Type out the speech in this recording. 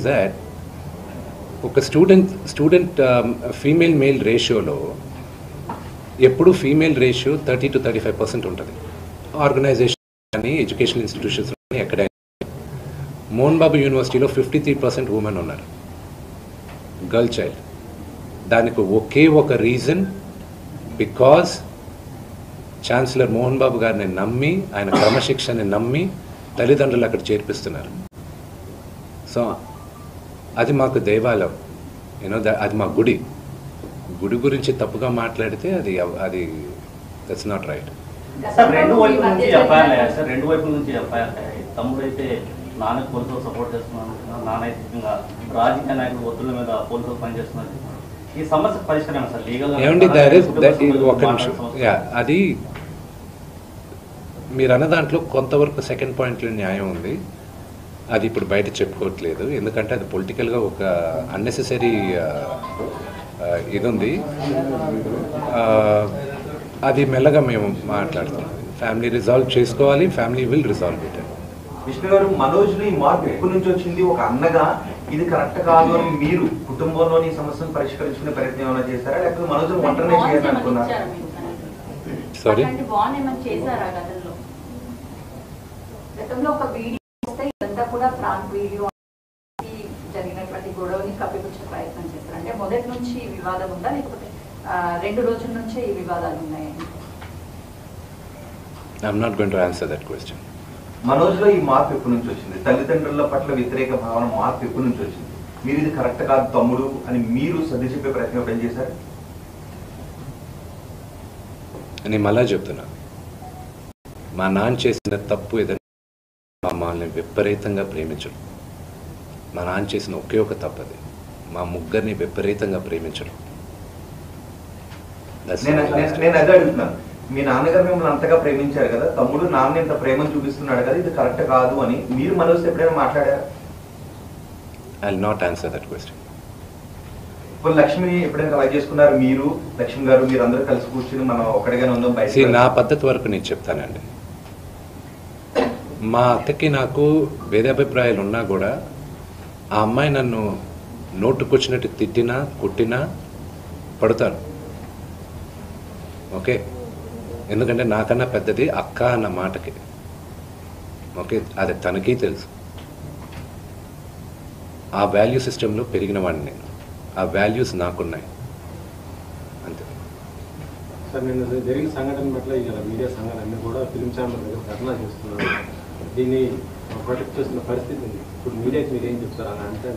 that ఒక student female male రేషియోలో ఎప్పుడు ఫీమేల్ రేషియో 30 to 35% ఉంటుంది. ఆర్గనైజేషన్ కానీ ఎడ్యుకేషనల్ ఇన్స్టిట్యూషన్స్ కానీ ఎక్కడైనా. మోహన్ బాబు యూనివర్సిటీలో 53% ఉమెన్ ఉన్నారు, గర్ల్ చైల్డ్. దానికి ఒకే ఒక reason, because chancellor Mohan Babu గారిని నమ్మి, ఆయన క్రమశిక్షణని నమ్మి తల్లిదండ్రులు అక్కడ చేర్పిస్తున్నారు. సో అది మాకు దేవాలయం, అది మా గుడి గురించి తప్పుగా మాట్లాడితే అది దట్స్ నాట్ రైట్. రెండు వైపుల నుంచి చెప్పాలి. తమ్ముడైతే నాన్నకు పోలీసులు సపోర్ట్ చేస్తున్నాను, నానైతికంగా రాజకీయ నాయకులు ఒత్తుల మీద పోలీసులు పనిచేస్తున్నారు. ఈ సమస్య పరిష్కారం సార్ లీగల్ ఏమండి? ఒక నిమిషం, అది మీరు అన్న దాంట్లో కొంతవరకు సెకండ్ పాయింట్లో న్యాయం ఉంది. అది ఇప్పుడు బయట చెప్పుకోవట్లేదు, ఎందుకంటే అది పొలిటికల్గా ఒక అన్నెసెసరీ ఇది ఉంది. అది మెల్లగా మేము మాట్లాడుతున్నాం. ఫ్యామిలీ రిజాల్వ్ చేసుకోవాలి, family will resolve it. Vishnu గారు, మనోజ్లో ఈ మార్పు ఎక్కడి నుంచి వచ్చింది? ఒక అన్నగా ఇది కరెక్ట్ కాదు అని మీరు కుటుంబంలోని సమస్యను పరిష్కరించుకునే ప్రయత్నం ఏమైనా చేశారా, లేకపోతే మనోజ్ ఒంటరినే చేయాలనుకున్నారా? సారీ, గతంలో ఒక వీడియో వస్తే ఇదంతా కూడా ప్రాంక్ వీడియో జరిగినటువంటి గొడవని కప్పిపుచ్చే ప్రయత్నం చేస్తారు. అంటే మొదటి నుంచి ఈ వివాదం ఉందా, లేకపోతే 2 రోజుల నుంచే ఈ వివాదాలు ఉన్నాయండి? I'm not going to answer that question. మనోజ్లో ఈ మార్పు ఎప్పటి నుంచి వచ్చింది? తల్లిదండ్రుల పట్ల వ్యతిరేక భావన మార్పు ఎప్పటి నుంచి వచ్చింది? మీరు ఇది కరెక్ట్ కాదు తమ్ముడు అని మీరు సర్ది చెప్పే ప్రయత్నం ఎప్పుడేం చేశారు? నేను మళ్ళా చెప్తున్నా, మా నాన్న చేసిన తప్పు ఏదైనా మమ్మల్ని విపరీతంగా ప్రేమించడం. మా నాన్న చేసిన ఒకే ఒక తప్పది, మా ముగ్గురిని విపరీతంగా ప్రేమించడం. నేను అదే అడుగుతున్నాను, మీ నాన్నగారు మిమ్మల్ని అంతగా ప్రేమించారు కదా, తమ్ముడు నాన్న ఇంత ప్రేమను చూపిస్తున్నాడు కదా, ఇది కరెక్ట్ కాదు అని మీరు మనోజ్ ఎప్పుడైనా మాట్లాడారు? I will not answer that question. ఇప్పుడు లక్ష్మిని ఎప్పుడైనా అలా చేసుకున్నారు మీరు, లక్ష్మి గారు, మీరు అందరూ కలిసి కూర్చుని మనం ఒకటిగానే ఉందాం బయట? నా పద్ధతి వరకు నేను చెప్తానండి. మా అక్కకి నాకు భేదాభిప్రాయాలు ఉన్నా కూడా ఆ అమ్మాయి నన్ను నోటుకొచ్చినట్టు తిట్టినా కొట్టినా పడతాను. ఓకే, ఎందుకంటే నాకన్నా పెద్దది అక్క అన్న మాటకి. ఓకే, అది తనకి తెలుసు. ఆ వాల్యూ సిస్టంలో పెరిగిన వాడిని నేను, ఆ వాల్యూస్ నాకున్నాయి అంతే. సార్, నేను జరిగిన సంఘటన పట్ల ఇలా మీడియా సంఘాలన్నీ కూడా ఫిలిం ఛాంబర్ దగ్గర ధర్నా చేస్తున్నారు. దీన్ని ప్రొటెక్ట్ చేస్తున్న పరిస్థితి ఉంది. ఇప్పుడు మీడియాకి మీరు ఏం చెప్తారు అని అంటే